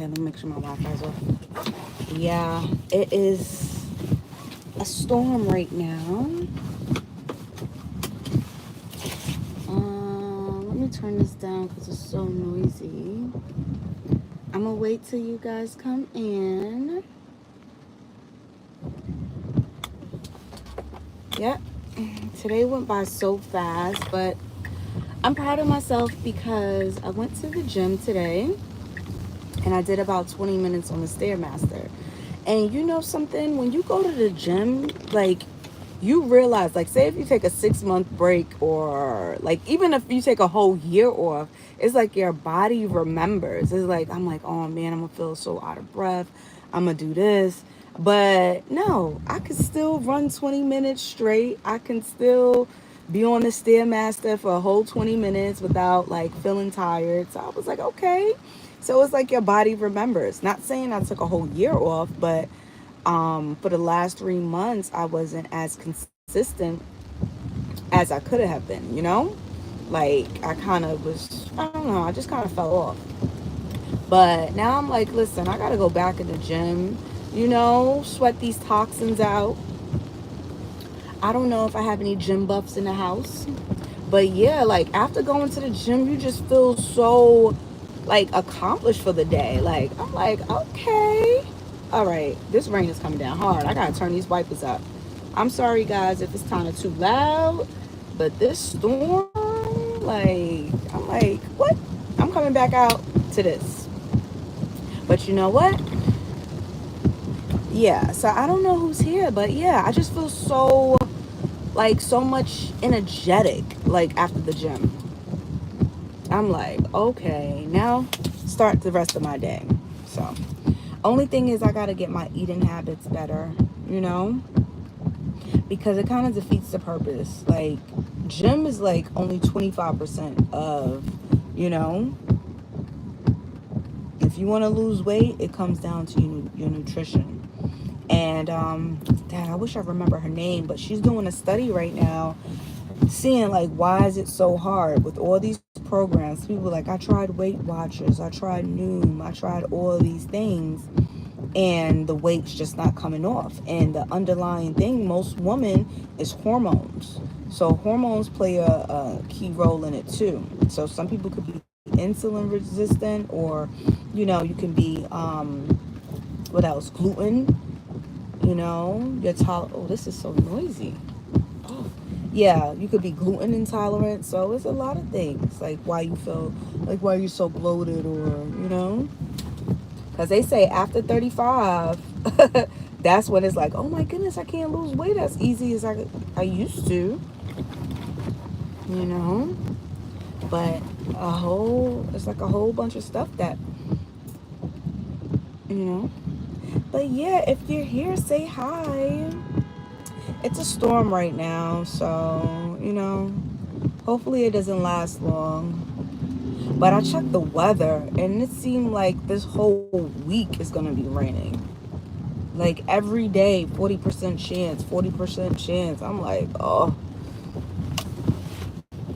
Okay, let me make sure my Wi-Fi's off. Yeah, it is a storm right now. Let me turn this down because it's so noisy. I'm gonna wait till you guys come in. Yep, today went by so fast, but I'm proud of myself because I went to the gym today and I did about 20 minutes on the Stairmaster. And you know something? When you go to the gym, like, you realize, like, say if you take a 6 month break, or like even if you take a whole year off, it's like your body remembers. It's like, I'm like, oh man, I'm gonna feel so out of breath. I'm gonna do this. But no, I could still run 20 minutes straight. I can still be on the Stairmaster for a whole 20 minutes without like feeling tired. So I was like, okay. So it's like your body remembers. Not saying I took a whole year off, but for the last 3 months, I wasn't as consistent as I could have been, you know? Like, I kind of was, I don't know, I just kind of fell off. But now I'm like, listen, I got to go back in the gym, you know, sweat these toxins out. I don't know if I have any gym buffs in the house. But yeah, like after going to the gym, you just feel so like accomplished for the day. Like, I'm like, okay. All right, this rain is coming down hard. I gotta turn these wipers up. I'm sorry guys if it's kind of too loud, but this storm, like, I'm like, what? I'm coming back out to this. But you know what? Yeah, so I don't know who's here, but yeah, I just feel so like so much energetic like after the gym. I'm like, okay, now start the rest of my day. So, only thing is, I gotta get my eating habits better, you know, because it kind of defeats the purpose. Like, gym is like only 25% of, you know, if you want to lose weight, it comes down to your nutrition. And, dad, I wish I remember her name, but she's doing a study right now seeing like why is it so hard with all these programs. People like, I tried Weight Watchers, I tried Noom, I tried all these things, and the weight's just not coming off. And the underlying thing, most women, is hormones. So hormones play a key role in it too. So some people could be insulin resistant, or you know, you can be what else, gluten, you know, oh, this is so noisy. Oh, yeah, you could be gluten intolerant. So it's a lot of things like why you feel like why you're so bloated, or you know, because they say after 35, that's when it's like, oh my goodness, I can't lose weight as easy as I used to, you know. But it's like a whole bunch of stuff that, you know. But yeah, if you're here, say hi. It's a storm right now, so you know, hopefully it doesn't last long. But I checked the weather and it seemed like this whole week is going to be raining. Like every day, 40% chance, 40% chance. I'm like, oh,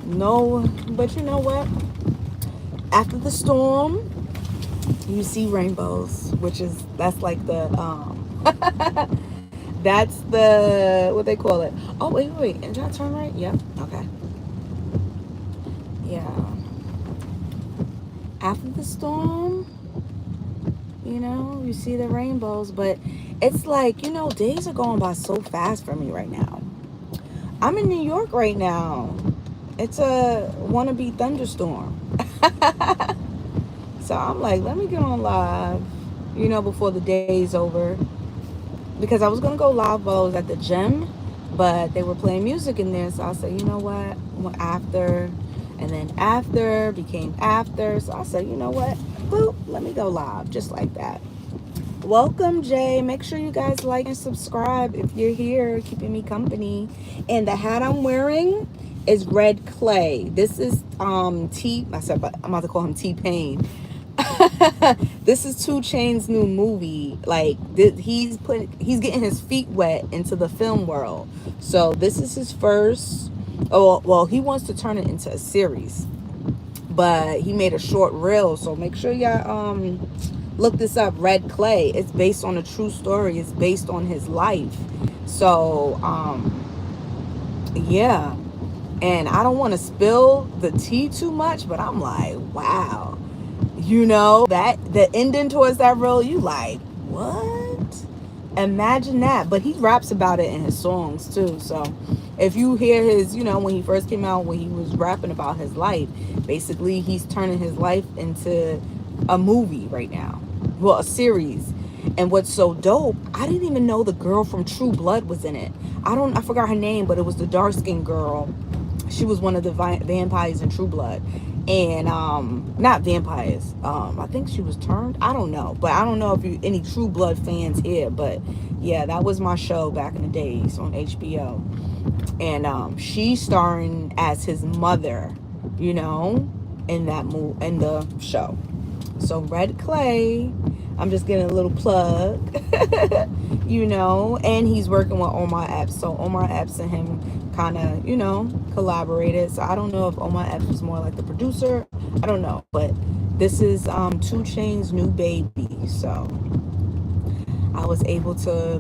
no. But you know what? After the storm, you see rainbows, that's like the, that's the, what they call it. Oh, wait. Did I turn right? Yep. Okay. Yeah. After the storm, you know, you see the rainbows, but it's like, you know, days are going by so fast for me right now. I'm in New York right now. It's a wannabe thunderstorm. So I'm like, let me get on live, you know, before the day's over. Because I was going to go live while I was at the gym, but they were playing music in there. So I said, you know what? After, and then after became after. So I said, you know what? Boop, let me go live just like that. Welcome, Jay. Make sure you guys like and subscribe if you're here keeping me company. And the hat I'm wearing is Red Clay. This is I said, but I'm about to call him T-Pain. This is 2 Chainz's new movie. Like he's getting his feet wet into the film world. So this is his first. Oh well, he wants to turn it into a series, but he made a short reel. So make sure y'all Look this up, Red Clay. It's based on a true story. It's based on his life. So, yeah. And I don't want to spill the tea too much, but I'm like, wow. That the ending towards that role, you like, what? Imagine that. But he raps about it in his songs too. So if you hear his, when he first came out, when he was rapping about his life, basically he's turning his life into a movie right now. Well, a series. And what's so dope, I didn't even know the girl from True Blood was in it. I forgot her name, but it was the dark skinned girl. She was one of the vampires in True Blood. And not vampires, I think she was turned, I don't know, but I don't know if you any True Blood fans here, but yeah, that was my show back in the days on HBO. And she's starring as his mother, in the show. So Red Clay, I'm just getting a little plug. And he's working with Omar Epps. So Omar Epps and him kind of, collaborated. So I don't know if Omar Epps was more like the producer. I don't know. But this is 2 Chainz's new baby. So I was able to,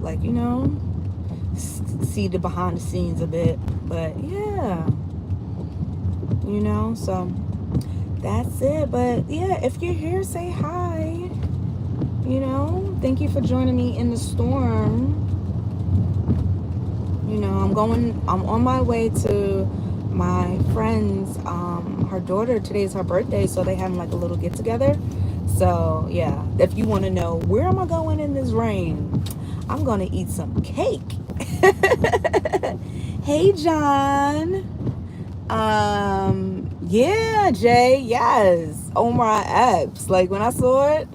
see the behind the scenes a bit. But yeah, so that's it. But yeah, if you're here, say hi. Thank you for joining me in the storm. I'm on my way to my friend's, her daughter, today's her birthday, so they having like a little get together. So yeah, if you want to know where am I going in this rain, I'm going to eat some cake. Hey, John. Yeah, Jay, yes. Omar Epps. Like when I saw it,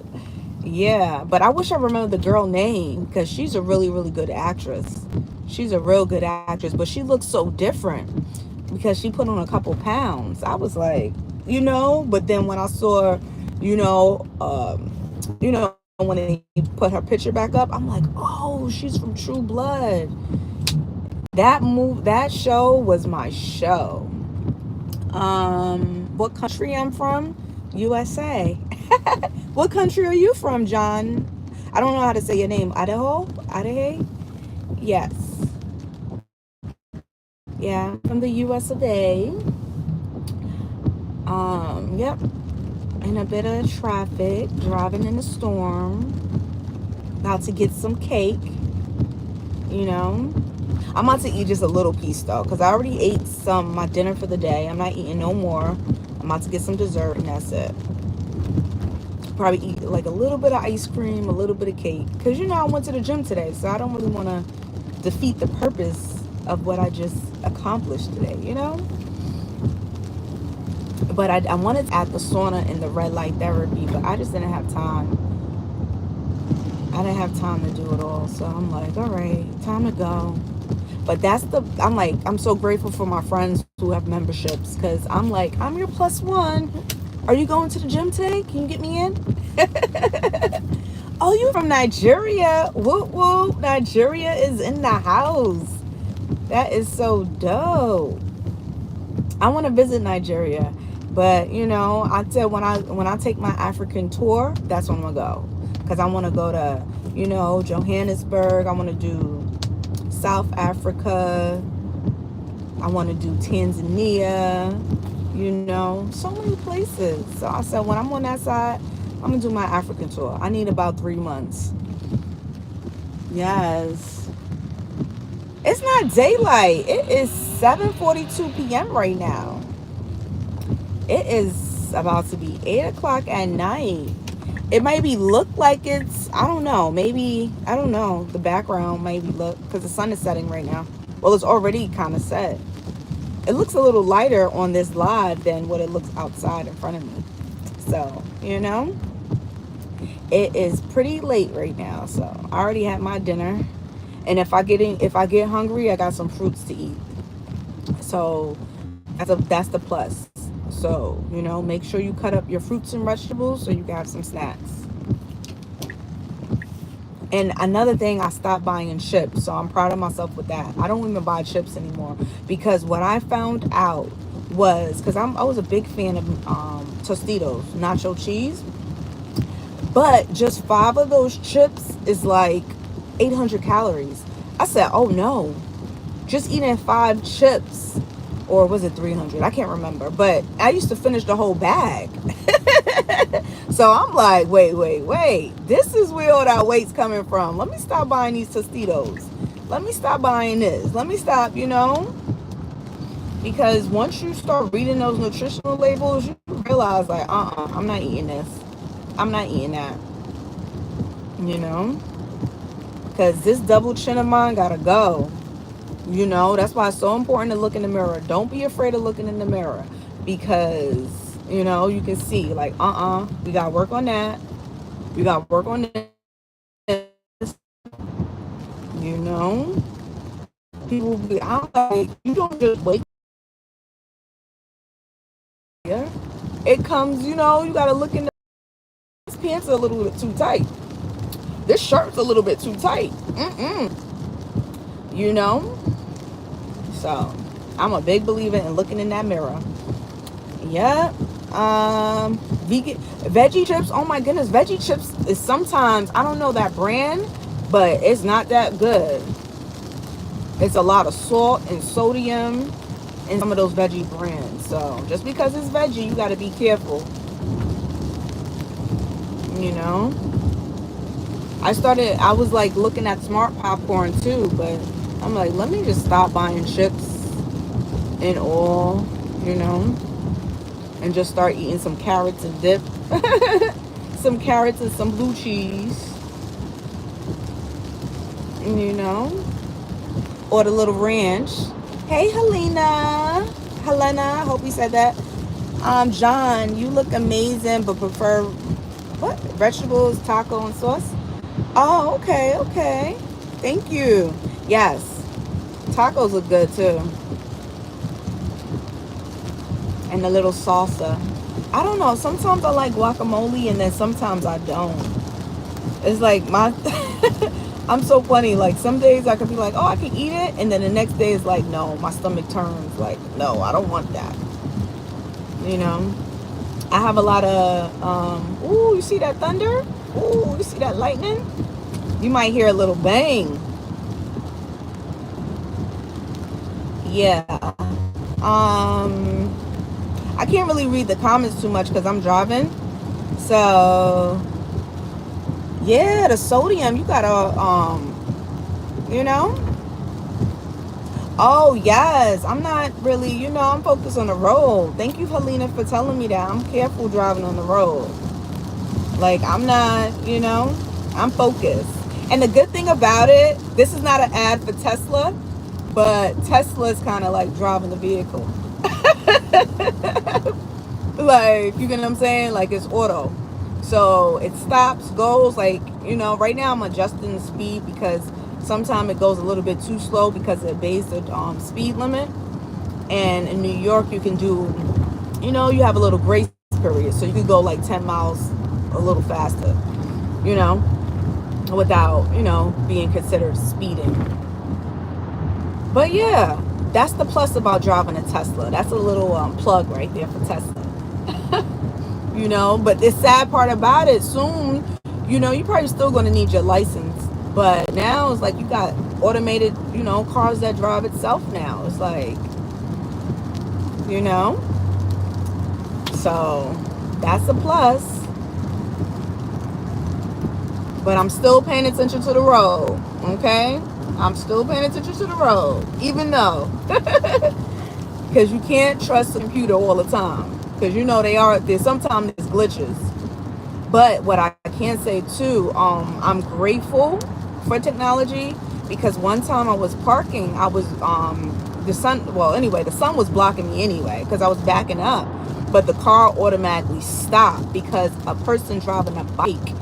yeah, but I wish I remember the girl name because she's a really, really good actress. She's a real good actress, but she looks so different because she put on a couple pounds. I was like, but then when I saw, when they put her picture back up, I'm like, oh, she's from True Blood. That show was my show. What country I'm from? USA. What country are you from, John? I don't know how to say your name. Idaho? Idaho? Yes. Yeah, from the US of A. Yep. In a bit of traffic, driving in the storm. About to get some cake. I'm about to eat just a little piece though, because I already ate my dinner for the day. I'm not eating no more. I'm about to get some dessert and that's it. Probably eat like a little bit of ice cream, a little bit of cake, because I went to the gym today, so I don't really want to defeat the purpose of what I just accomplished today, but I wanted to add the sauna and the red light therapy, but I just didn't have time. I didn't have time to do it all, so I'm like, all right, time to go. But I'm so grateful for my friends who have memberships, because I'm like, I'm your +1. Are you going to the gym today? Can you get me in? Oh, you from Nigeria? Whoop whoop. Nigeria is in the house. That is so dope. I want to visit Nigeria. But, I said when I take my African tour, that's when I'm going to go. Because I want to go to, Johannesburg. I want to do South Africa. I want to do Tanzania. So many places. So I said, when I'm on that side, I'm going to do my African tour. I need about 3 months. Yes. It's not daylight. It is 7:42 p.m. right now. It is about to be 8 o'clock at night. It maybe look like it's, I don't know. Maybe, I don't know. The background maybe look, because the sun is setting right now. Well, it's already kind of set. It looks a little lighter on this live than what it looks outside in front of me. So, it is pretty late right now. So I already had my dinner. And if I get hungry, I got some fruits to eat. So that's the plus. So, make sure you cut up your fruits and vegetables so you can have some snacks. And another thing, I stopped buying chips, so I'm proud of myself with that. I don't even buy chips anymore, because what I found out was, because I was a big fan of Tostitos nacho cheese, But just 5 of those chips is like 800 calories. I said, oh no, just eating 5 chips, or was it 300? I can't remember. But I used to finish the whole bag. So I'm like, wait. This is where all that weight's coming from. Let me stop buying these Tostitos. Let me stop buying this. Let me stop, because once you start reading those nutritional labels, you realize like, I'm not eating this. I'm not eating that. Because this double chin of mine gotta go. That's why it's so important to look in the mirror. Don't be afraid of looking in the mirror, because you can see like, we gotta work on that. We gotta work on this. you know People be, I'm like, you don't just wake here. It comes, you gotta look in the, this pants are a little bit too tight. This shirt's a little bit too tight. You know? So I'm a big believer in looking in that mirror. Yeah. Vegan veggie chips. Oh my goodness, veggie chips is sometimes, I don't know that brand, but it's not that good. It's a lot of salt and sodium in some of those veggie brands. So just because it's veggie, you got to be careful. I was like looking at smart popcorn too, but I'm like, let me just stop buying chips and all, and just start eating some carrots and dip. Some carrots and some blue cheese, or the little ranch. Hey, Helena, I hope you said that. John, you look amazing, but prefer what? Vegetables, taco, and sauce? Oh, okay. Thank you. Yes, tacos look good too. And a little salsa. I don't know. Sometimes I like guacamole, and then sometimes I don't. It's like my... I'm so funny. Like some days I could be like, oh, I can eat it. And then the next day is like, no, my stomach turns. Like, no, I don't want that. I have a lot of, ooh, you see that thunder? Ooh, you see that lightning? You might hear a little bang. Yeah. I can't really read the comments too much because I'm driving. So, yeah, the sodium, you gotta, Oh, yes. I'm not really, I'm focused on the road. Thank you, Helena, for telling me that. I'm careful driving on the road. Like, I'm not, I'm focused. And the good thing about it, this is not an ad for Tesla, but Tesla is kind of like driving the vehicle. Like, you get what I'm saying? Like, it's auto. So it stops, goes, like, right now I'm adjusting the speed because sometimes it goes a little bit too slow because it obeys the speed limit. And in New York, you can do, you have a little grace period. So you can go like 10 miles a little faster, without, being considered speeding. But yeah, that's the plus about driving a Tesla. That's a little plug right there for Tesla. But the sad part about it, soon, you're probably still going to need your license. But now it's like you got automated, cars that drive itself now. It's like, so that's a plus. But I'm still paying attention to the road, okay? I'm still paying attention to the road, even though, because you can't trust the computer all the time. Because there's sometimes there's glitches. But what I can say too, I'm grateful for technology, because one time I was parking, I was the sun was blocking me anyway because I was backing up, but the car automatically stopped because a person driving a bike,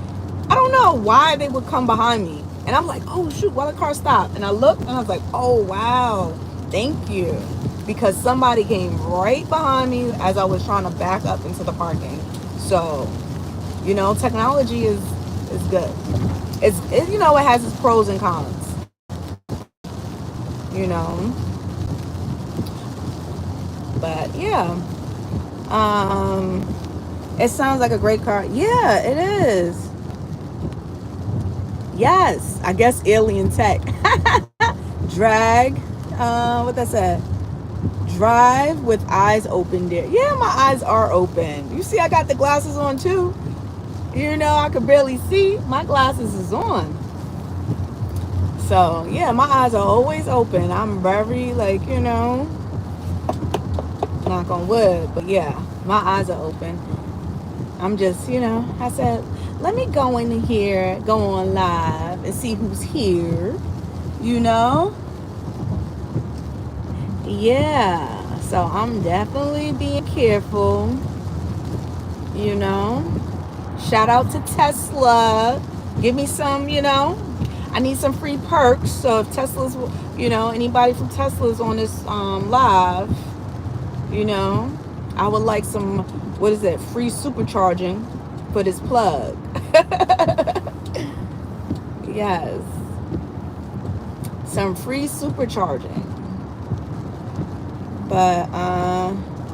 I don't know why they would come behind me, and I'm like, oh shoot, why the car stopped? And I looked and I was like, oh wow, thank you, because somebody came right behind me as I was trying to back up into the parking. So technology is good. It has its pros and cons. But yeah, it sounds like a great car. Yeah, it is. Yes, I guess alien tech. Drag, what that said? Drive with eyes open, dear. Yeah, my eyes are open. You see, I got the glasses on too. You know, I could barely see. My glasses is on. So, yeah, my eyes are always open. I'm very, like, knock on wood. But yeah, my eyes are open. I'm just, I said, let me go in here, go on live and see who's here. You know? Yeah. So I'm definitely being careful. You know? Shout out to Tesla. Give me some, I need some free perks. So if Tesla's, anybody from Tesla's on this live, I would like some, what is it, free supercharging for this plug. Yes. Some free supercharging. But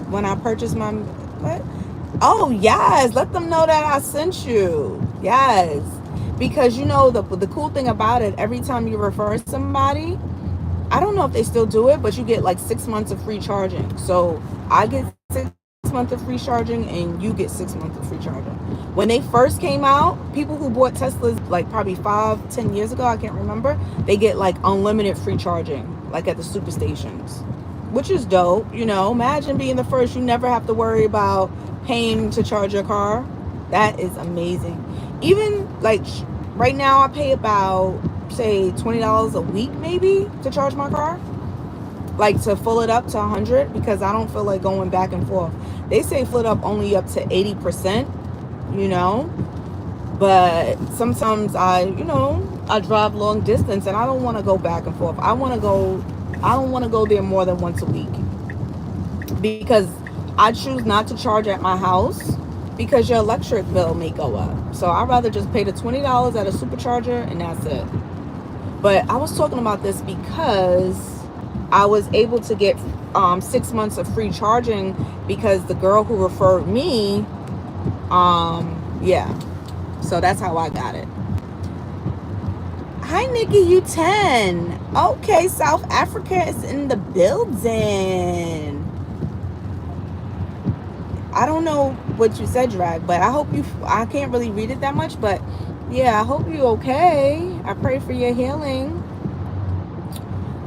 when I purchase my, what? Oh, yes. Let them know that I sent you. Yes. Because the cool thing about it, every time you refer somebody, I don't know if they still do it, but you get like 6 months of free charging. So I get 6 months of free charging and you get 6 months of free charging. When they first came out, people who bought Teslas like probably 5-10 years ago, I can't remember, they get like unlimited free charging, like at the super stations, which is dope. Imagine being the first. You never have to worry about paying to charge your car. That is amazing. Even like right now, I pay about, say, $20 a week maybe to charge my car, like to fill it up to 100, because I don't feel like going back and forth. They say fill it up only up to 80%, but sometimes I drive long distance and I don't want to go back and forth. I don't want to go there more than once a week, because I choose not to charge at my house because your electric bill may go up. So I'd rather just pay the $20 at a supercharger and that's it. But I was talking about this because I was able to get 6 months of free charging because the girl who referred me, yeah. So that's how I got it. Hi, Nikki U10. Okay, South Africa is in the building. I don't know what you said, Drag, but I can't really read it that much, but yeah, I hope you're okay. I pray for your healing.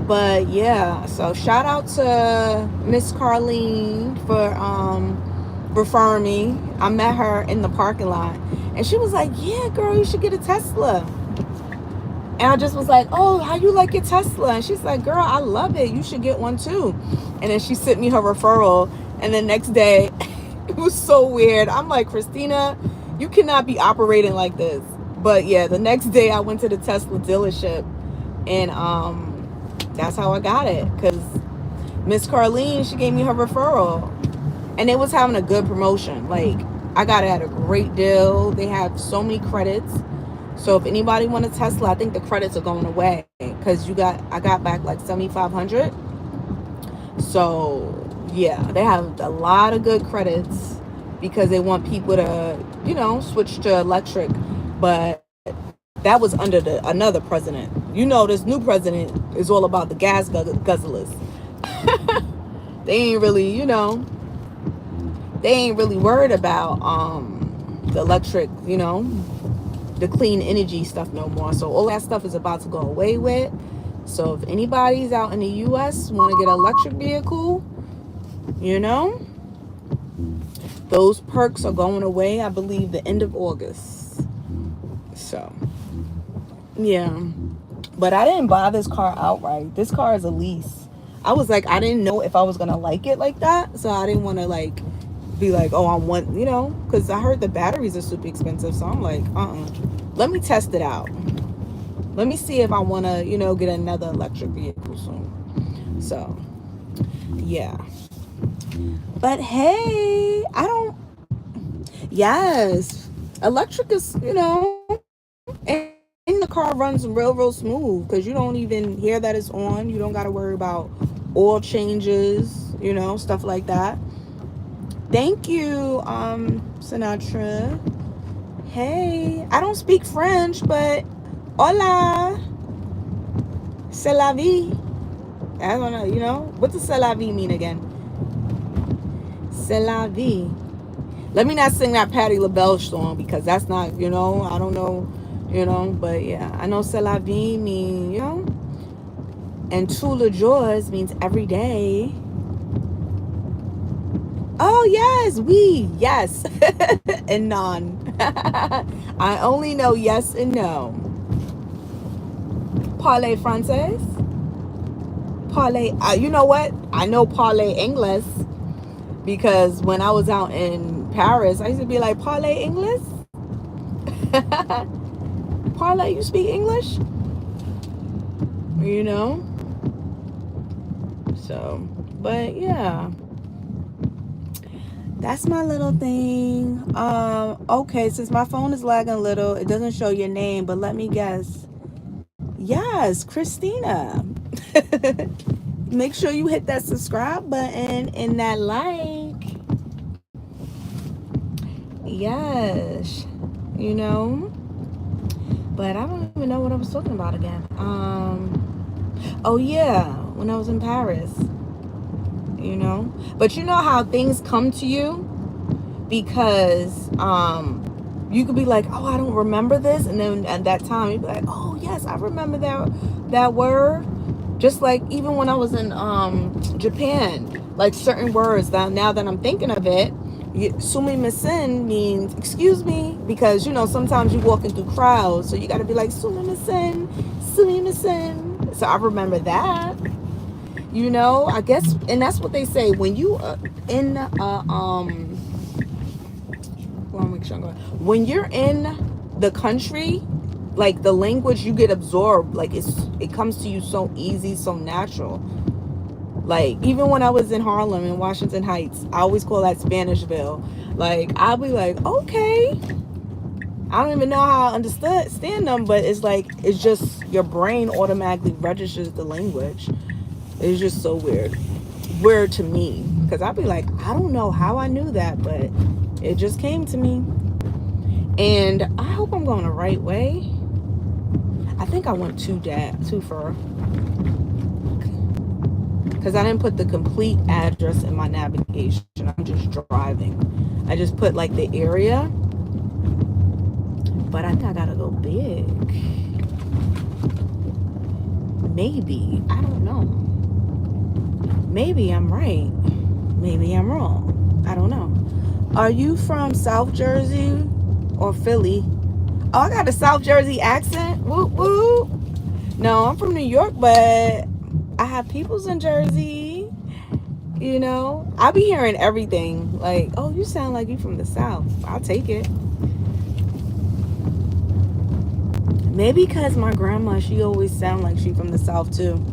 But yeah, so shout out to Miss Carlene for referring me. I met her in the parking lot and she was like, yeah, girl, you should get a Tesla. And I just was like, oh, how you like your Tesla? And she's like, girl, I love it. You should get one too. And then she sent me her referral. And the next day, it was so weird. I'm like, Christina, you cannot be operating like this. But yeah, the next day I went to the Tesla dealership and that's how I got it. Because Miss Carlene, she gave me her referral. And they was having a good promotion. Like, I got it at a great deal. They have so many credits. So if anybody want a Tesla, I think the credits are going away because I got back like 7,500. So yeah, they have a lot of good credits because they want people to, switch to electric. But that was under another president. This new president is all about the gas guzzlers. They ain't really, they ain't really worried about the electric, the clean energy stuff no more. So all that stuff is about to go away with. So if anybody's out in the US want to get an electric vehicle, those perks are going away, I believe, the end of August. So yeah, but I didn't buy this car outright. This car is a lease. I was like, I didn't know if I was gonna like it like that, so I didn't want to like be like, oh, I want, because I heard the batteries are super expensive. So I'm like, let me test it out. Let me see if I want to, get another electric vehicle soon. So, yeah. But hey, yes, electric is, and the car runs real smooth because you don't even hear that it's on. You don't got to worry about oil changes, stuff like that. Thank you, Sinatra. Hey, I don't speak French, but Hola. C'est la vie. I don't know, you know? What does c'est la vie mean again? C'est la vie. Let me not sing that Patti LaBelle song because that's not, you know, I don't know, you know, but yeah, I know c'est la vie mean, you know, and tous les jours means every day. Oh, yes, oui, yes, and non. I only know yes and no. Parlez français? Parlez, you know what? I know parlez English because when I was out in Paris, I used to be like, parlez English? Parlez, you speak English? You know? So, but yeah. That's my little thing. Okay, since my phone is lagging a little, it doesn't show your name, but let me guess. Yes, Christina. Make sure you hit that subscribe button and that like. Yes. You know? But I don't even know what I was talking about again. Oh yeah, when I was in Paris. You know? But you know how things come to you? Because you could be like, oh, I don't remember this, and then at that time you'd be like, oh yes, I remember that word. Just like even when I was in Japan, like certain words that now that I'm thinking of it, sumimasen means excuse me, because you know sometimes you're walking through crowds, so you got to be like sumimasen, sumimasen. So I remember that. You know, I guess, and that's what they say when you in when you're in the country, like the language you get absorbed, like it comes to you so easy, so natural. Like even when I was in Harlem in Washington Heights, I always call that Spanishville. Like I'll be like, okay, I don't even know how I understand them, but it's like it's just your brain automatically registers the language. It's just so weird to me, because I'll be like, I don't know how I knew that, but it just came to me. And I hope I'm going the right way. I think I went too far, because I didn't put the complete address in my navigation. I'm just driving. I just put like the area, but I think I gotta go big. Maybe, I don't know. Maybe I'm right. Maybe I'm wrong. I don't know. Are you from South Jersey or Philly? Oh, I got a South Jersey accent. Whoop whoop. No, I'm from New York, but I have peoples in Jersey. You know, I be hearing everything. Like, oh, you sound like you from the South. I'll take it. Maybe because my grandma, she always sound like she from the South too.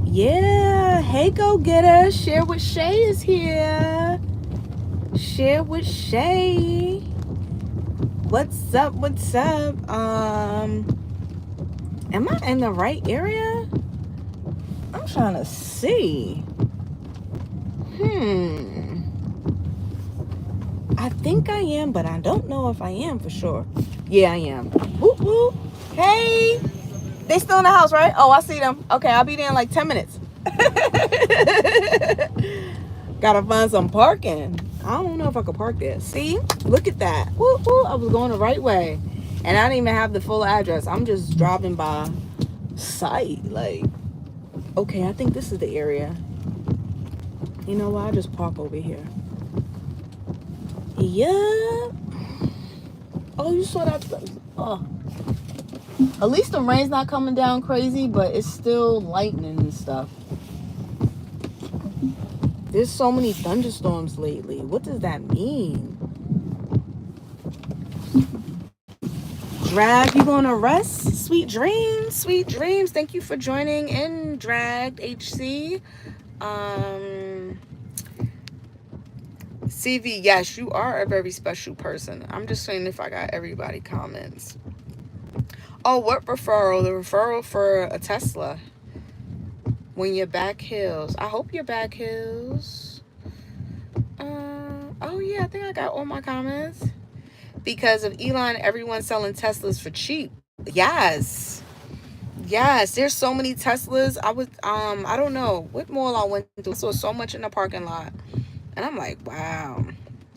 Yeah, hey, go getter. Share with Shay is here. Share with Shay. What's up? What's up? Am I in the right area? I'm trying to see. I think I am, but I don't know if I am for sure. Yeah, I am. Whoop whoop. Hey, they still in the house, right? Oh, I see them. Okay, I'll be there in like 10 minutes. Gotta find some parking. I don't know if I could park there. See, look at that. Whoop whoop. I was going the right way, and I didn't even have the full address. I'm just driving by sight. Like, okay, I think this is the area. You know what? I'll just park over here. Yeah. Oh, you saw that? Oh. At least the rain's not coming down crazy, but it's still lightning and stuff. There's so many thunderstorms lately. What does that mean? Drag, you gonna rest? Sweet dreams, sweet dreams. Thank you for joining in, Dragged HC. CV, yes, you are a very special person. I'm just saying if I got everybody comments. Oh, what referral? The referral for a Tesla. When your back heals. I hope your back heals. Oh yeah, I think I got all my comments. Because of Elon, everyone's selling Teslas for cheap. Yes. Yes, there's so many Teslas. I don't know what mall I went to. I saw so much in the parking lot. And I'm like, wow.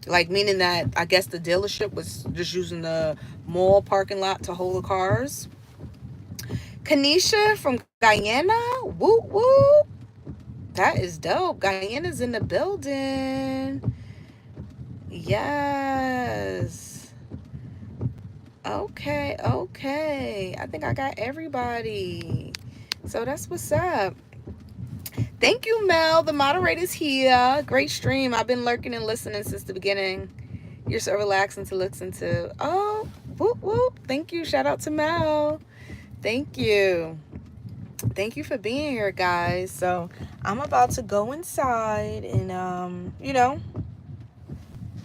Like, meaning that I guess the dealership was just using the mall parking lot to hold the cars. Kanisha from Guyana. Woo woo. That is dope. Guyana's in the building. Yes. Okay, okay. I think I got everybody. So that's what's up. Thank you, Mel. The moderator's here. Great stream. I've been lurking and listening since the beginning. You're so relaxing to listen to. Oh, whoop, whoop. Thank you. Shout out to Mel. Thank you. Thank you for being here, guys. So I'm about to go inside and,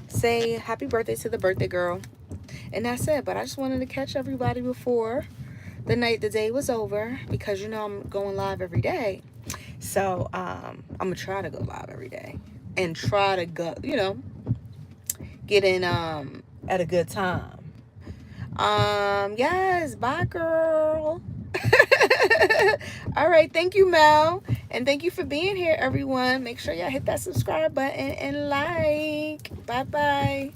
say happy birthday to the birthday girl. And that's it. But I just wanted to catch everybody before the day was over, because I'm going live every day. So I'm gonna try to go live every day and try to go, get in at a good time. Yes, bye girl. All right, thank you, Mel. And thank you for being here, everyone. Make sure y'all hit that subscribe button and like. Bye bye.